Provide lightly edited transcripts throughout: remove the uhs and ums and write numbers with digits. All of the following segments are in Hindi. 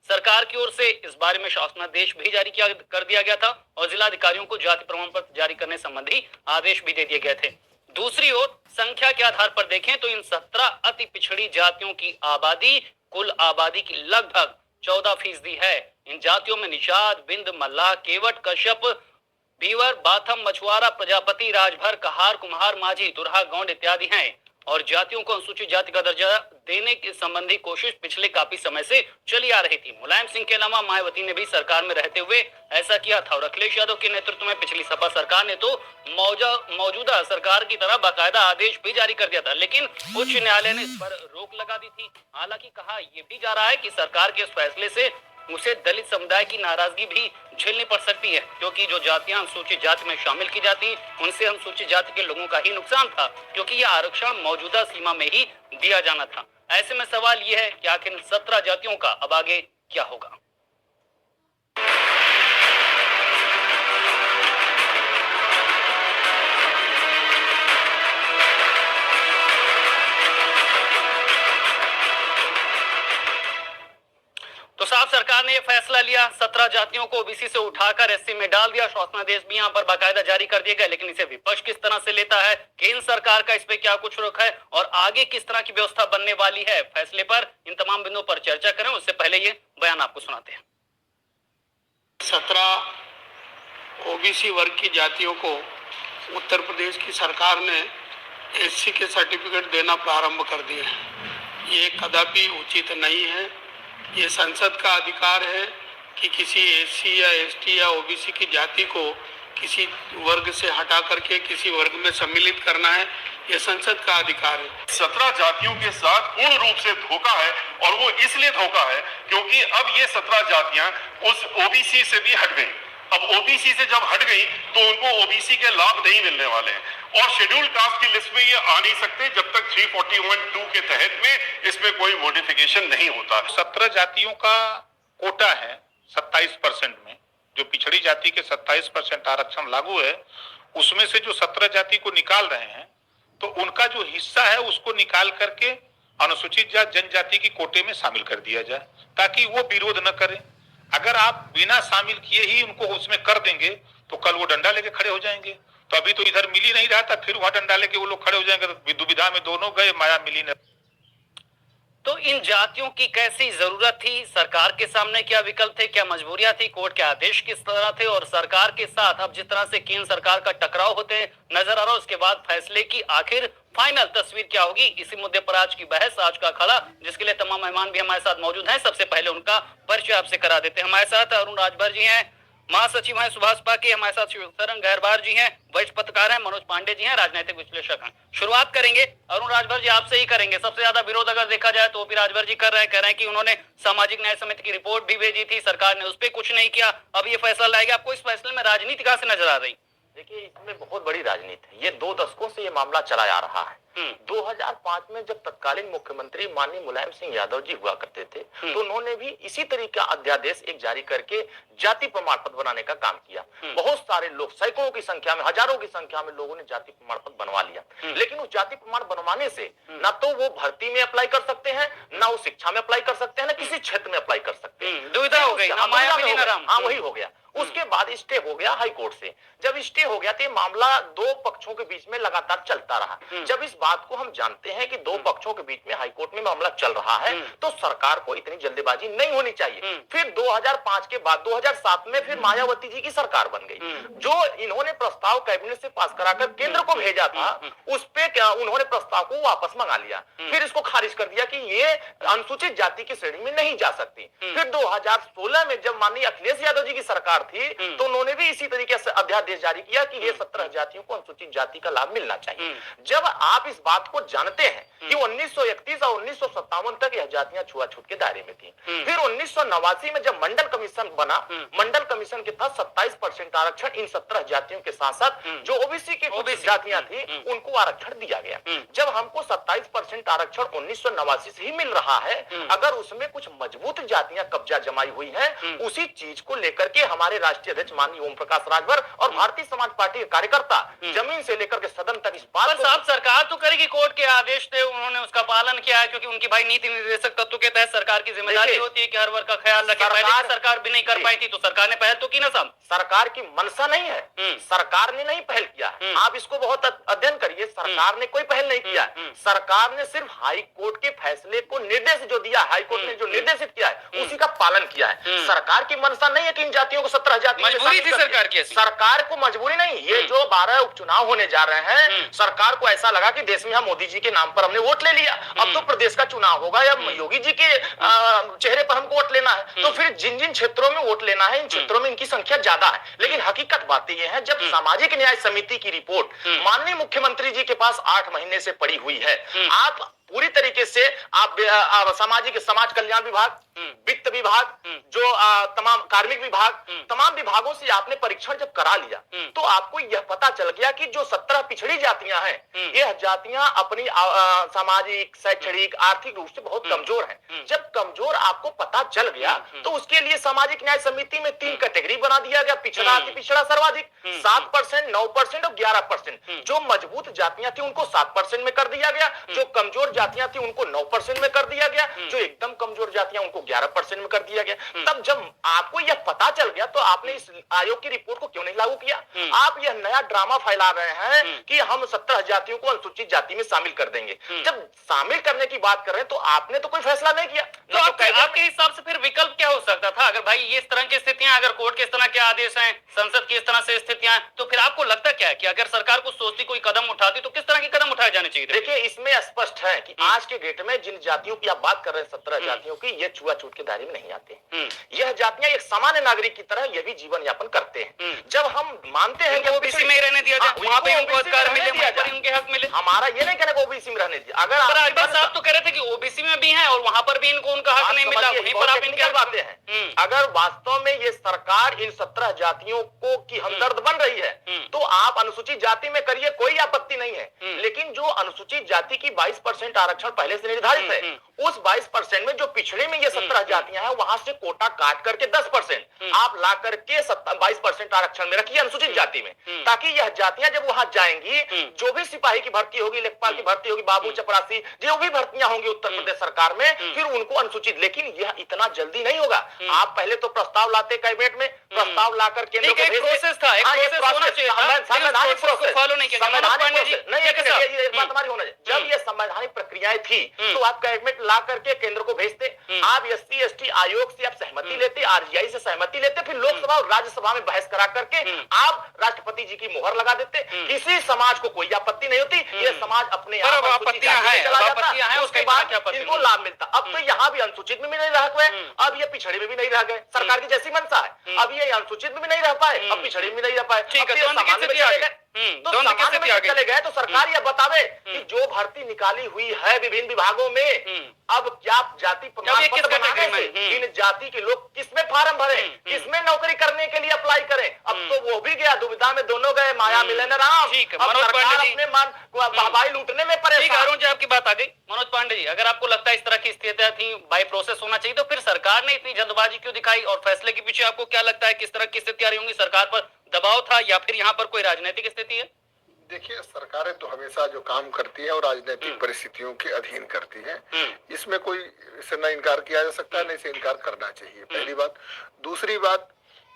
सरकार की ओर से इस बारे में शासनादेश भी जारी कर दिया गया था और जिलाधिकारियों को जाति प्रमाण पत्र जारी करने संबंधी आदेश भी दे दिए गए थे। दूसरी ओर संख्या के आधार पर देखें तो इन 17 अति पिछड़ी जातियों की आबादी कुल आबादी की लगभग 14% है। इन जातियों में निषाद, बिंद, मल्लाह, केवट, कश्यप, बीवर, बाथम, मछुआरा, प्रजापति, राजभर, कहार, कुम्हार, माझी, तुरहा, गौंड इत्यादि हैं और जातियों को अनुसूचित जाति का दर्जा देने के संबंधी कोशिश पिछले काफी समय से चली आ रही थी। मुलायम सिंह के अलावा मायावती ने भी सरकार में रहते हुए ऐसा किया था और अखिलेश यादव के नेतृत्व में पिछली सपा सरकार ने तो मौजूदा सरकार की तरह बाकायदा आदेश भी जारी कर दिया था, लेकिन उच्च न्यायालय ने इस पर रोक लगा दी थी। हालांकि कहा यह भी जा रहा है कि सरकार के इस फैसले से उसे दलित समुदाय की नाराजगी भी झेलनी पड़ सकती है, क्योंकि जो जातियां अनुसूचित जाति में शामिल की जाती उनसे अनुसूचित जाति के लोगों का ही नुकसान था, क्योंकि यह आरक्षण मौजूदा सीमा में ही दिया जाना था। ऐसे में सवाल यह है कि आखिर 17 जातियों का अब आगे क्या होगा। तो साहब सरकार ने यह फैसला लिया, 17 जातियों को ओबीसी से उठाकर एससी में डाल दिया। शासनादेश भी यहां पर बाकायदा जारी कर दिए गए, लेकिन इसे विपक्ष किस तरह से लेता है, केंद्र सरकार का इस पे क्या कुछ रुख है और आगे किस तरह की व्यवस्था बनने वाली है फैसले पर, इन तमाम बिंदुओं पर चर्चा करें। उससे पहले ये बयान आपको सुनाते हैं। 17 ओबीसी वर्ग की जातियों को उत्तर प्रदेश की सरकार ने एससी के सर्टिफिकेट देना प्रारंभ कर दिए हैं। ये कदापि उचित नहीं है। ये संसद का अधिकार है कि किसी एससी या एसटी या ओबीसी की जाति को किसी वर्ग से हटा करके किसी वर्ग में सम्मिलित करना है, ये संसद का अधिकार है। 17 जातियों के साथ पूर्ण रूप से धोखा है और वो इसलिए धोखा है क्योंकि अब ये 17 जातियां उस ओबीसी से भी हट गई। अब ओबीसी से जब हट गई तो उनको ओबीसी के लाभ नहीं मिलने वाले हैं और शेड्यूल कास्ट की लिस्ट में ये आ नहीं सकते जब तक 341(2) के तहत में इसमें कोई मॉडिफिकेशन नहीं होता। 17 जातियों का कोटा है 27% में, जो पिछड़ी जाति के 27% आरक्षण लागू है, उसमें से जो 17 जाति को निकाल रहे हैं तो उनका जो हिस्सा है उसको निकाल करके अनुसूचित जाति जनजाति की कोटे में शामिल कर दिया जाए ताकि वो विरोध न करें। अगर आप बिना शामिल किए ही उनको उसमें कर देंगे तो कल वो डंडा लेके खड़े हो जाएंगे। तो अभी तो इधर मिल ही नहीं रहा था, फिर वहां डंडा लेके वो लोग खड़े हो जाएंगे, तो दुविधा में दोनों गए, माया मिली न। तो इन जातियों की कैसी जरूरत थी, सरकार के सामने क्या विकल्प थे, क्या मजबूरियां थी, कोर्ट के आदेश किस तरह थे और सरकार के साथ अब जिस तरह से केंद्र सरकार का टकराव होते नजर आ रहा है, उसके बाद फैसले की आखिर फाइनल तस्वीर क्या होगी, इसी मुद्दे पर आज की बहस, आज का खड़ा, जिसके लिए तमाम मेहमान भी हमारे साथ मौजूद हैं। सबसे पहले उनका परिचय आपसे करा देते हैं। हमारे साथ अरुण राजभर जी हैं, महासचिव हैं सुभाष पाके, हमारे साथ शिवशरण गहरबार जी हैं, वरिष्ठ पत्रकार हैं, मनोज पांडे जी हैं, राजनीतिक विश्लेषक हैं। शुरुआत करेंगे अरुण राजभर जी आपसे ही करेंगे। सबसे ज्यादा विरोध अगर देखा जाए तो भी राजभर जी कह रहे हैं कि उन्होंने सामाजिक न्याय समिति की रिपोर्ट भी भेजी थी, सरकार ने उस पर कुछ नहीं किया, अब ये फैसला लाएगा। आपको इस फैसले में राजनीति कहां से नजर आ रही? देखिए, इसमें बहुत बड़ी राजनीति है। ये 2 दशकों से ये मामला चला आ रहा है। 2005 में जब तत्कालीन मुख्यमंत्री माननीय मुलायम सिंह यादव जी हुआ करते थे तो उन्होंने भी इसी तरीके का अध्यादेश एक जारी करके जाति प्रमाण पत्र बनाने का काम किया। बहुत सारे लोग, सैकड़ों की संख्या में, हजारों की संख्या में लोगों ने जाति प्रमाण पत्र बनवा लिया, लेकिन उस जाति प्रमाण बनवाने से ना तो वो भर्ती में अप्लाई कर सकते हैं, ना वो शिक्षा में अप्लाई कर सकते हैं, ना किसी क्षेत्र में अप्लाई कर सकते हैं। दुविधा हो गई, हाँ वही हो गया। उसके बाद स्टे हो गया हाई कोर्ट से। जब स्टे हो गया तो ये मामला 2 पक्षों के बीच में लगातार चलता रहा। जब इस बात को हम जानते हैं कि 2 पक्षों के बीच में हाई कोर्ट में मामला चल रहा है तो सरकार को इतनी जल्दबाजी नहीं होनी चाहिए। फिर 2005 के बाद 2007 में फिर मायावती जी की सरकार बन गई। जो इन्होंने प्रस्ताव कैबिनेट से पास कराकर केंद्र को भेजा था, उस पे क्या उन्होंने प्रस्ताव को वापस मंगा लिया, फिर इसको खारिज कर दिया कि ये अनुसूचित जाति की श्रेणी में नहीं जा सकती। फिर 2016 में जब माननीय अखिलेश यादव जी की सरकार थी तो उन्होंने भी इसी तरीके से अध्यादेश जारी किया कि ये 17 जातियों को अनुसूचित जाति का लाभ मिलना चाहिए। जब आप इस बात को जानते हैं कि 1931 और 1957 तक यह जातियां छुआछूत के दायरे में थी, फिर 1989 में जब मंडल कमीशन बना, मंडल कमीशन के तहत 27% आरक्षण इन 17 जातियों के साथ साथ जो ओबीसी की कुछ जातियां थी उनको आरक्षण दिया गया। जब हमको 27% आरक्षण 1989 से ही मिल रहा है, अगर उसमें कुछ मजबूत जातियां कब्जा जमाई हुई है, उसी चीज को लेकर के हमारे हमारे राष्ट्रीय अध्यक्ष माननीय ओम प्रकाश राजभर और भारतीय समाज पार्टी के कार्यकर्ता जमीन से लेकर के सदन तक इस बात पर साहब सरकार तो करेगी, कोर्ट के आदेश थे उन्होंने उसका पालन किया है, क्योंकि उनकी भाई नीति निर्देशक तत्व के तहत सरकार की जिम्मेदारी होती है कि हर वर्ग का ख्याल रखे। पहले की सरकार भी नहीं कर पाई थी, तो सरकार ने पहल तो की ना साहब। सरकार की मंशा नहीं है, सरकार ने नहीं पहल किया है। आप इसको बहुत अध्ययन करिए, सरकार ने कोई पहल नहीं किया है। सरकार ने सिर्फ हाई कोर्ट के फैसले को निर्देश जो दिया, हाई कोर्ट ने जो निर्देशित किया है उसी का पालन किया है। सरकार की मंशा नहीं है कि इन जातियों को 17 जाति मजबूरी थी सरकार की। सरकार को मजबूरी नहीं, ये जो 12 उपचुनाव होने जा रहे हैं, सरकार को ऐसा लगा कि देश में हम मोदी जी के नाम पर हमने वोट ले लिया, अब तो प्रदेश का चुनाव होगा या योगी जी के चेहरे पर हमको वोट लेना है, तो फिर जिन जिन क्षेत्रों में वोट लेना है इन क्षेत्रों में इनकी संख्या ज्यादा है। लेकिन हकीकत बात यह है, जब सामाजिक न्याय समिति की रिपोर्ट माननीय मुख्यमंत्री जी के पास 8 महीने से पड़ी हुई है, आप पूरी तरीके से आप समाज कल्याण विभाग, वित्त विभाग, जो तमाम कार्मिक विभाग, तमाम विभागों से आपने परीक्षण जब करा लिया तो आपको यह पता चल गया कि जो 17 पिछड़ी जातियां हैं, यह जातियां अपनी सामाजिक, शैक्षणिक, आर्थिक रूप से बहुत कमजोर हैं। जब कमजोर आपको पता चल गया तो उसके लिए सामाजिक न्याय समिति में 3 कैटेगरी बना दिया गया, पिछड़ा, अति पिछड़ा, सर्वाधिक। 7%, 9% और 11%। जो मजबूत जातियां थी उनको 7% में कर दिया गया, जो कमजोर जातियां थी उनको 9% में कर दिया गया, जो एकदम कमजोर जातियां उनको 11% में कर दिया गया। तब जब आपको यह पता चल गया तो आपने इस आयोग की रिपोर्ट को क्यों नहीं लागू किया? आप यह नया ड्रामा फैला रहे हैं कि हम 17 जातियों को अनुसूचित जाति में शामिल कर देंगे। जब शामिल करने की बात कर रहे हैं तो आपने तो कोई फैसला नहीं किया। तो आपके हिसाब से फिर विकल्प क्या हो सकता था? अगर भाई ये इस तरह की स्थितियां, अगर कोर्ट के इस तरह के आदेश हैं, संसद की इस तरह से स्थितियां, तो फिर आपको लगता क्या है कि अगर सरकार को सोचती, कोई कदम उठाती, तो किस तरह के कदम उठाए जाने चाहिए? देखिए, इसमें स्पष्ट है कि आज के डेट में जिन जातियों की आप बात कर रहे हैं, 17 जातियों की, ये छुआछूत के दायरे में नहीं आते। यह जातियां एक सामान्य नागरिक की तरह यह भी जीवन यापन करते हैं। जब हम मानते हैं कि ओबीसी में रहने दिया जाए, वहां पे उनको अधिकार मिले, वहां पर उनके हक मिले, हमारा ये नहीं कहना कि ओबीसी में रहने दिया। अगर राजभर साहब तो कह रहे थे कि ओबीसी में भी हैं और वहां पर भी इनको उनका हक नहीं मिला, वहीं पर आप इनके बातें हैं। अगर वास्तव में ये सरकार इन 17 जातियों को की हमदर्द बन रही है तो आप अनुसूचित जाति में करिए, कोई आपत्ति नहीं है। लेकिन जो अनुसूचित जाति की 22% आरक्षण पहले से निर्धारित है, उस 22% में जो पिछड़े में ये 17 जातियां हैं, वहां से कोटा काट करके 10% आप ला करके 22% आरक्षण में रखिए अनुसूचित जाति में, ताकि यह जातियां जब वहां जाएंगी, जो भी सिपाही की भर्ती होगी, लेखपाल की भर्ती होगी, बाबू चपरासी, जो भी भर्तियां होंगी उत्तर प्रदेश सरकार में, फिर उनको अनुसूचित। लेकिन यह इतना जल्दी नहीं होगा। आप पहले तो प्रस्ताव लाते कैबिनेट में, प्रस्ताव लाकर केंद्र को भेजते। प्रोसेस था, एक प्रोसेस होना चाहिए था, संवैधानिक प्रोसेस फॉलो नहीं किया। एक बात हमारी होना चाहिए, जब ये संवैधानिक प्रक्रियाएं थी तो आप कैबिनेट ला करके केंद्र को भेजते, आप SC ST आयोग से आप सहमति लेते, RGI से सहमति लेते, फिर लोकसभा और राज्यसभा में बहस करा करके आप राष्ट्रपति जी की मोहर लगा देते। किसी समाज को कोई आपत्ति नहीं होती, ये समाज अपने आप आपत्तियां हैं, उसके बाद इनको लाभ मिलता। अब तो यहाँ भी अनुसूचित में भी नहीं रह गए, अब ये पिछड़े में भी नहीं रह गए। सरकार की जैसी मंशा है, अब ये अनुसूचित में भी नहीं रह पाए, अब पिछड़े में भी नहीं रह पाए, तो सामान्य में चले गए। तो सरकार यह बतावे कि जो भर्ती निकाली हुई है विभिन्न विभागों में, अब क्या जाति प्रमाण पत्र बनाने से इन जाति के लोग किसमें फार्म भरे, किसमें नौकरी करने के लिए अप्लाई करें? अब तो वो भी गया, दुविधा में दोनों गए, माया मिलन राम। मनोज पांडे जी अपने भाई लूटने में परेशान। अरुण जी आपकी बात आ गई। मनोज पांडे जी, अगर आपको लगता है इस तरह की स्थितियां थी, बाय प्रोसेस होना चाहिए, तो फिर सरकार ने इतनी जल्दबाजी क्यों दिखाई? और फैसले के पीछे आपको क्या लगता है, किस तरह की स्थितियां रही होंगी? सरकार पर दबाव था या फिर यहाँ पर कोई राजनीतिक स्थिति है? देखिए, सरकारें तो हमेशा जो काम करती है और राजनीतिक परिस्थितियों के अधीन करती है, इसमें कोई इससे न इनकार किया जा सकता है, न इसे इनकार करना चाहिए, पहली बात। दूसरी बात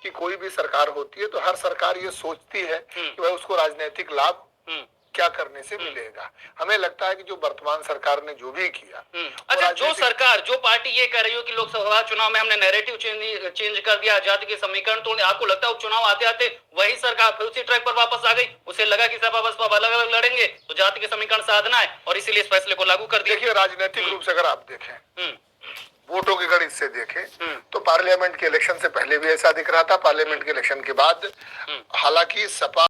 कि कोई भी सरकार होती है तो हर सरकार ये सोचती है कि भाई उसको राजनीतिक लाभ क्या करने से मिलेगा। हमें लगता है कि जो वर्तमान सरकार ने जो भी किया, अच्छा, जो सरकार, जो पार्टी ये कह रही हो कि लोकसभा चुनाव में हमने नैरेटिव चेंज कर दिया, जाति के समीकरण तोड़ने, आपको लगता है उपचुनाव आते आते वही सरकार फिर उसी ट्रैक पर वापस आ गई? उसे लगा कि सपा बसपा अलग अलग लड़ेंगे तो जाति के समीकरण साधना है और इसीलिए इस फैसले को लागू कर दिया। देखिए, राजनीतिक रूप से अगर आप देखें, वोटों के गणित से देखें तो पार्लियामेंट के इलेक्शन से पहले भी ऐसा दिख रहा था, पार्लियामेंट के इलेक्शन के बाद हालांकि सपा